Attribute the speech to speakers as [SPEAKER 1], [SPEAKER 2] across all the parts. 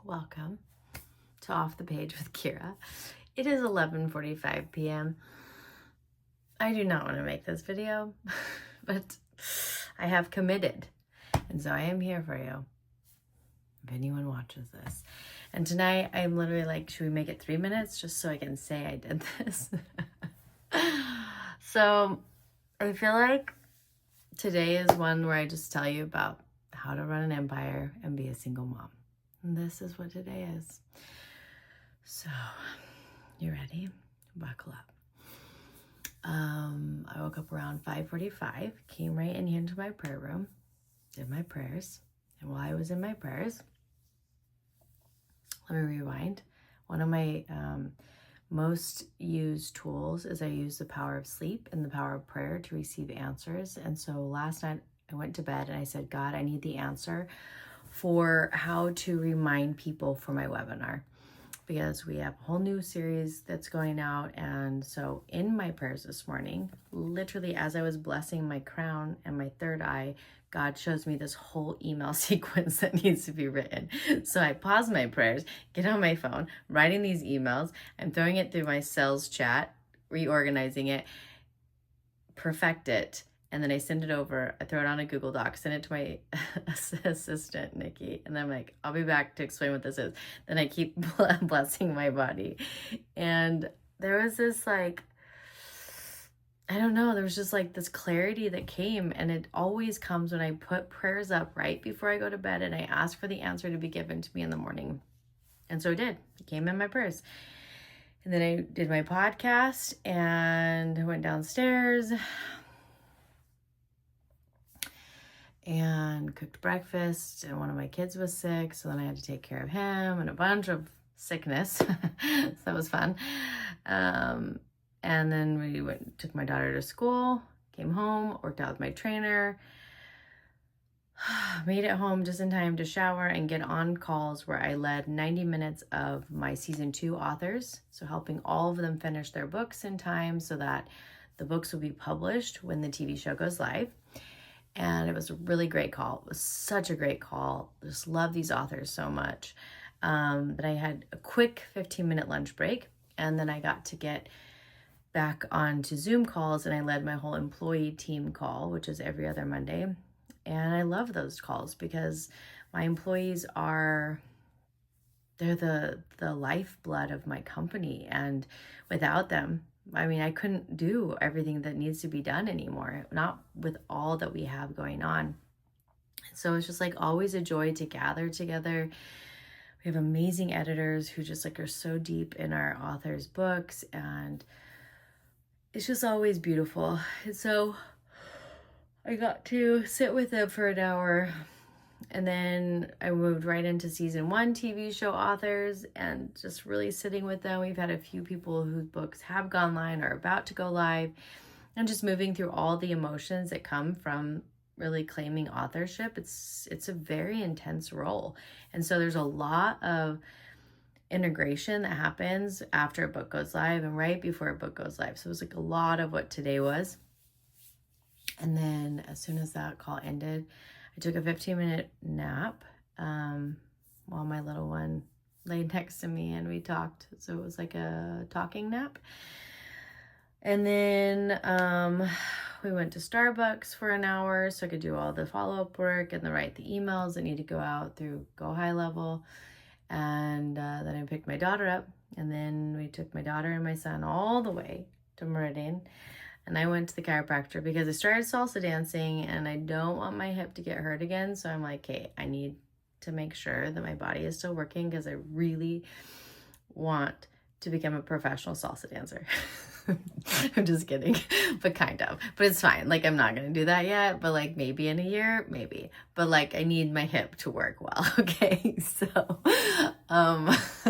[SPEAKER 1] welcome to Off the Page with Keira. It is 11:45 p.m. I do not want to make this video, but I have committed, and so I am here for you if anyone watches this. And tonight I'm literally like, should we make it 3 minutes just so I can say I did this? So I feel like today is one where I just tell you about how to run an empire and be a single mom. And this is what today is. So, you ready? Buckle up. I woke up around 5:45, came right in here into my prayer room, did my prayers. And while I was in my prayers, let me rewind. One of my most used tools is I use the power of sleep and the power of prayer to receive answers. And so last night I went to bed and I said, God, I need the answer for how to remind people for my webinar, because we have a whole new series that's going out. And so in my prayers this morning, literally as I was blessing my crown and my third eye, God shows me this whole email sequence that needs to be written. So I pause my prayers, get on my phone, writing these emails. I'm throwing it through my sales chat, reorganizing it, perfect it. And then I send it over, I throw it on a Google Doc, send it to my assistant, Nikki. And then I'm like, I'll be back to explain what this is. Then I keep blessing my body. And there was this like, I don't know, there was just like this clarity that came, and it always comes when I put prayers up right before I go to bed and I ask for the answer to be given to me in the morning. And so I did. It came in my prayers. And then I did my podcast and I went downstairs and cooked breakfast, and one of my kids was sick, so then I had to take care of him and a bunch of sickness. So that was fun. And then we took my daughter to school, came home, worked out with my trainer, made it home just in time to shower and get on calls where I led 90 minutes of my season 2 authors. So helping all of them finish their books in time so that the books will be published when the TV show goes live. And it was a really great call. It was such a great call. Just love these authors so much. But I had a quick 15-minute lunch break, and then I got to get back onto Zoom calls, and I led my whole employee team call, which is every other Monday. And I love those calls because my employees they're the lifeblood of my company. And without them, I mean, I couldn't do everything that needs to be done anymore, not with all that we have going on. So it's just like always a joy to gather together. We have amazing editors who just like are so deep in our authors' books, and it's just always beautiful. And so I got to sit with them for an hour, and then I moved right into season 1 TV show authors and just really sitting with them. We've had a few people whose books have gone live or are about to go live, and just moving through all the emotions that come from really claiming authorship. It's a very intense role. And so there's a lot of integration that happens after a book goes live and right before a book goes live. So it was like a lot of what today was. And then as soon as that call ended, I took a 15-minute nap while my little one laid next to me and we talked. So it was like a talking nap. And then we went to Starbucks for an hour so I could do all the follow-up work and write the emails that need to go out through Go High Level. And then I picked my daughter up, and then we took my daughter and my son all the way to Meridian. And I went to the chiropractor because I started salsa dancing and I don't want my hip to get hurt again. So I'm like, hey, I need to make sure that my body is still working because I really want to become a professional salsa dancer. I'm just kidding, but kind of. But it's fine. Like, I'm not going to do that yet, but like maybe in a year, maybe. But like I need my hip to work well, okay? So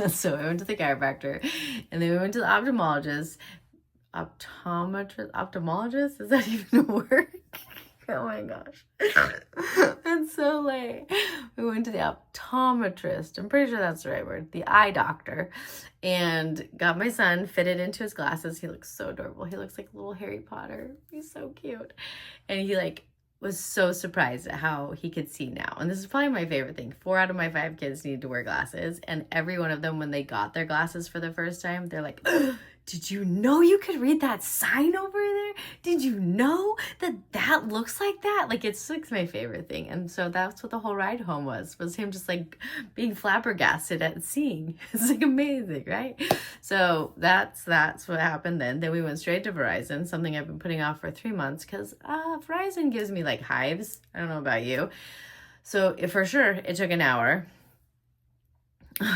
[SPEAKER 1] so I went to the chiropractor, and then we went to the ophthalmologist. Ophthalmologist? Is that even a word? Oh my gosh. It's so late. We went to the optometrist. I'm pretty sure that's the right word. The eye doctor. And got my son fitted into his glasses. He looks so adorable. He looks like little Harry Potter. He's so cute. And he like was so surprised at how he could see now. And this is probably my favorite thing. 4 out of my 5 kids need to wear glasses. And every one of them, when they got their glasses for the first time, they're like, did you know you could read that sign over there? Did you know that that looks like that? Like, it's like my favorite thing. And so that's what the whole ride home was him just like being flabbergasted at seeing. It's like amazing, right? So that's what happened then. Then we went straight to Verizon, something I've been putting off for 3 months because Verizon gives me like hives. I don't know about you. So for sure, it took an hour.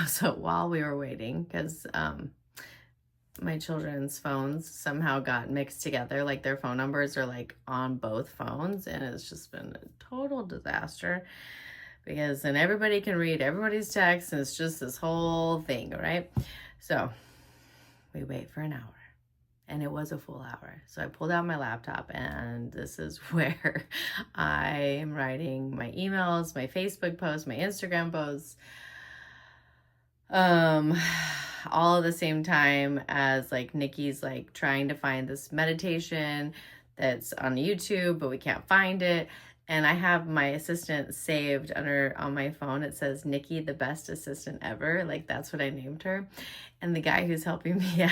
[SPEAKER 1] So while we were waiting, because my children's phones somehow got mixed together, like their phone numbers are like on both phones, and it's just been a total disaster because then everybody can read everybody's text and it's just this whole thing, right? So we wait for an hour, and it was a full hour. So I pulled out my laptop, and this is where I am writing my emails, my Facebook posts, my Instagram posts, all at the same time as like Nikki's like trying to find this meditation that's on YouTube, but we can't find it. And I have my assistant saved on my phone. It says Nikki, the best assistant ever. Like, that's what I named her. And the guy who's helping me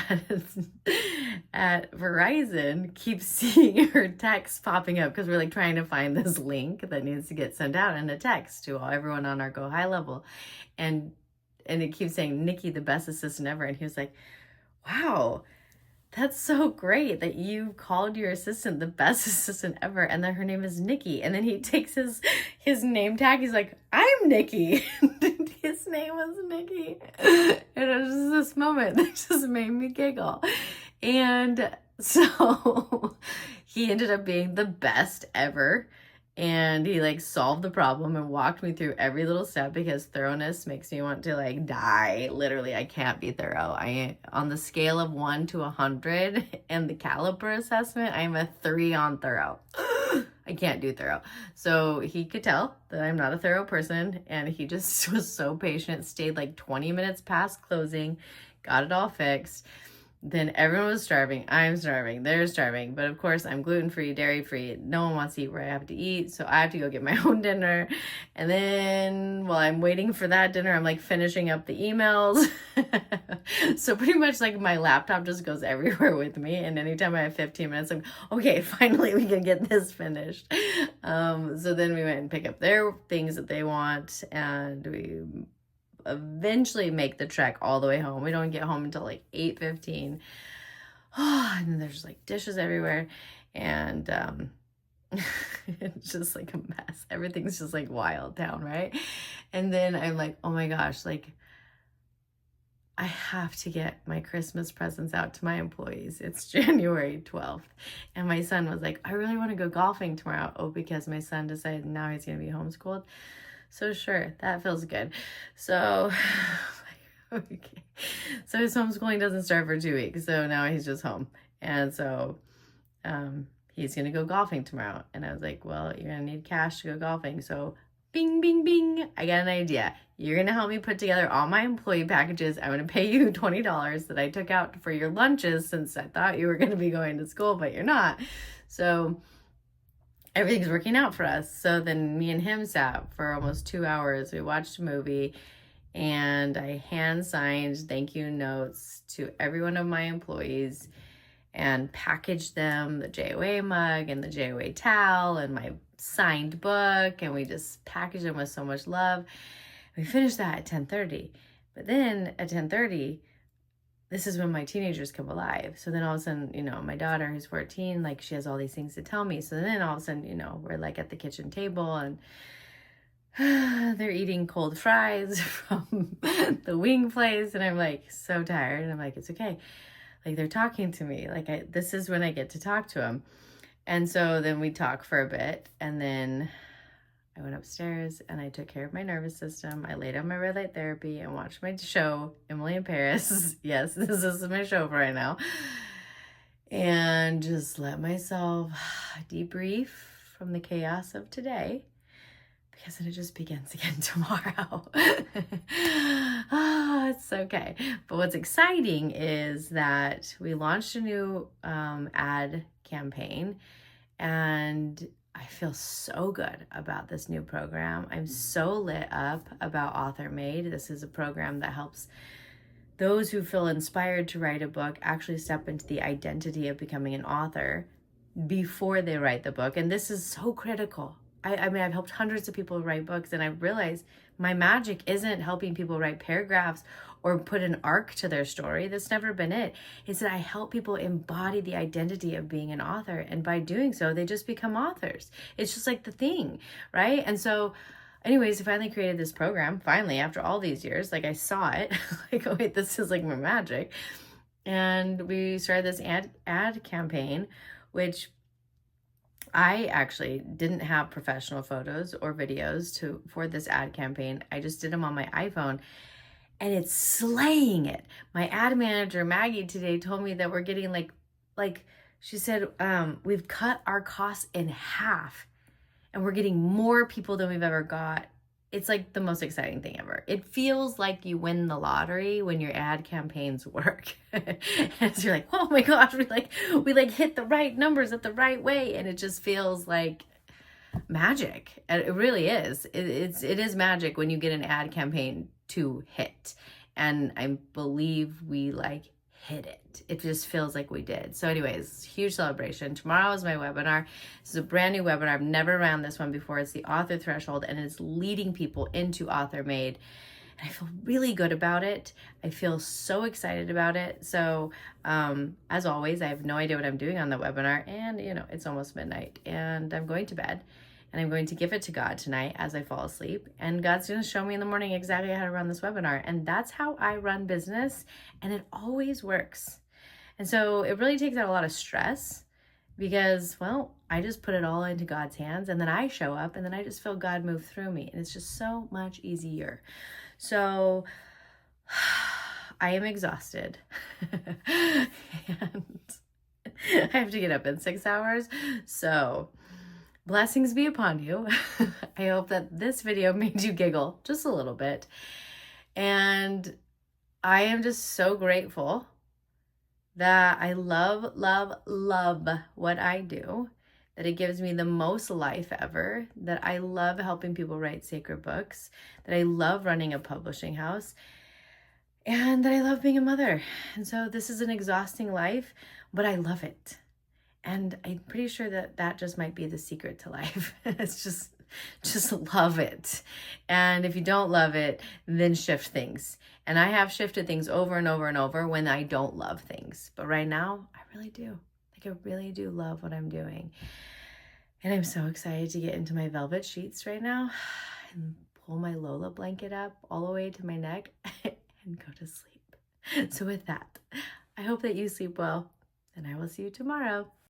[SPEAKER 1] at Verizon keeps seeing her text popping up because we're like trying to find this link that needs to get sent out in a text to everyone on our Go High level. And it keeps saying, Nikki, the best assistant ever. And he was like, wow, that's so great that you called your assistant the best assistant ever. And then her name is Nikki. And then he takes his name tag. He's like, I'm Nikki. His name was Nikki. And it was just this moment that just made me giggle. And so he ended up being the best ever. And he like solved the problem and walked me through every little step because thoroughness makes me want to like die. Literally, I can't be thorough. On the scale of 1 to 100 and the caliper assessment, I'm a 3 on thorough. I can't do thorough. So he could tell that I'm not a thorough person, and he just was so patient, stayed like 20 minutes past closing, got it all fixed. Then everyone was starving. I'm starving. They're starving. But of course, I'm gluten-free, dairy-free. No one wants to eat where I have to eat. So I have to go get my own dinner. And then while I'm waiting for that dinner, I'm like finishing up the emails. So pretty much like my laptop just goes everywhere with me. And anytime I have 15 minutes, I'm okay, finally we can get this finished. So then we went and pick up their things that they want. And we eventually make the trek all the way home. We don't get home until like 8:15. And then there's like dishes everywhere, and it's just like a mess. Everything's just like wild town, right? And then I'm like, oh my gosh, like I have to get my Christmas presents out to my employees. It's January 12th. And my son was like, I really want to go golfing tomorrow. Oh, because my son decided now he's going to be homeschooled. So sure, that feels good. So, okay. So his homeschooling doesn't start for 2 weeks. So now he's just home. And so he's going to go golfing tomorrow. And I was like, well, you're going to need cash to go golfing. So bing, bing, bing. I got an idea. You're going to help me put together all my employee packages. I'm going to pay you $20 that I took out for your lunches since I thought you were going to be going to school, but you're not. So everything's working out for us. So then me and him sat for almost 2 hours. We watched a movie, and I hand signed thank you notes to every one of my employees and packaged them the JOA mug and the JOA towel and my signed book. And we just packaged them with so much love. We finished that at 10:30. But then at 10:30, this is when my teenagers come alive. So then all of a sudden, you know, my daughter who's 14, like she has all these things to tell me. So then all of a sudden, you know, we're like at the kitchen table and they're eating cold fries from the wing place. And I'm like so tired. And I'm like, it's okay. Like they're talking to me. Like this is when I get to talk to them. And so then we talk for a bit, and then I went upstairs and I took care of my nervous system. I laid on my red light therapy and watched my show, Emily in Paris. Yes, this is my show for right now. And just let myself debrief from the chaos of today, because then it just begins again tomorrow. It's okay. But what's exciting is that we launched a new ad campaign, and I feel so good about this new program. I'm so lit up about Author Made. This is a program that helps those who feel inspired to write a book actually step into the identity of becoming an author before they write the book. And this is so critical. I mean, I've helped hundreds of people write books, and I realized my magic isn't helping people write paragraphs or put an arc to their story. That's never been it. It's that I help people embody the identity of being an author. And by doing so, they just become authors. It's just like the thing, right? And so anyways, I finally created this program, finally, after all these years. Like, I saw it, like, oh wait, this is like my magic. And we started this ad campaign, which I actually didn't have professional photos or videos for this ad campaign. I just did them on my iPhone, and it's slaying it. My ad manager, Maggie, today told me that we're getting like she said, we've cut our costs in half, and we're getting more people than we've ever got. It's like the most exciting thing ever. It feels like you win the lottery when your ad campaigns work. And so you're like, oh my gosh, we hit the right numbers at the right way. And it just feels like magic. And it really is. It is magic when you get an ad campaign to hit. And I believe we hit it. It just feels like we did. So anyways, huge celebration. Tomorrow is my webinar. This is a brand new webinar. I've never ran this one before. It's the Author Threshold, and it's leading people into Author Made. And I feel really good about it. I feel so excited about it. So as always, I have no idea what I'm doing on the webinar, and it's almost midnight, and I'm going to bed. And I'm going to give it to God tonight as I fall asleep. And God's going to show me in the morning exactly how to run this webinar. And that's how I run business. And it always works. And so it really takes out a lot of stress because, well, I just put it all into God's hands. And then I show up, and then I just feel God move through me. And it's just so much easier. So I am exhausted. And I have to get up in 6 hours. So blessings be upon you. I hope that this video made you giggle just a little bit. And I am just so grateful that I love, love, love what I do, that it gives me the most life ever, that I love helping people write sacred books, that I love running a publishing house, and that I love being a mother. And so this is an exhausting life, but I love it. And I'm pretty sure that just might be the secret to life. It's just love it. And if you don't love it, then shift things. And I have shifted things over and over and over when I don't love things. But right now, I really do. I really do love what I'm doing. And I'm so excited to get into my velvet sheets right now and pull my Lola blanket up all the way to my neck and go to sleep. So with that, I hope that you sleep well, and I will see you tomorrow.